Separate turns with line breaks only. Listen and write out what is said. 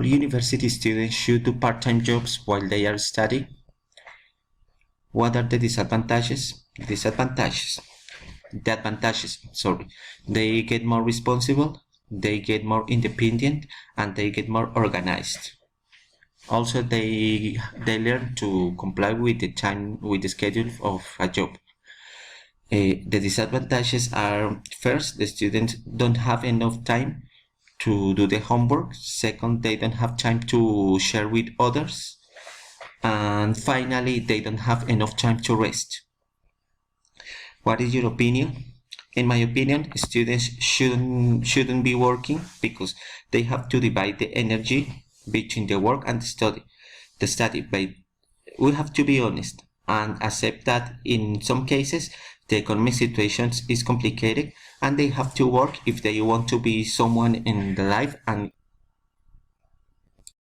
All university students should do part-time jobs while they are studying. What are the disadvantages? The advantages, sorry. They get more responsible, they get more independent, and they get more organized. Also, they learn to comply with the schedule of a job. The disadvantages are, first, the students don't have enough time to do the homework. Second, they don't have time to share with others. And finally, they don't have enough time to rest. What is your opinion? In my opinion, students shouldn't be working because they have to divide the energy between the work and the study. But we have to be honest and accept that in some cases the economic situation is complicated and they have to work if they want to be someone in the life and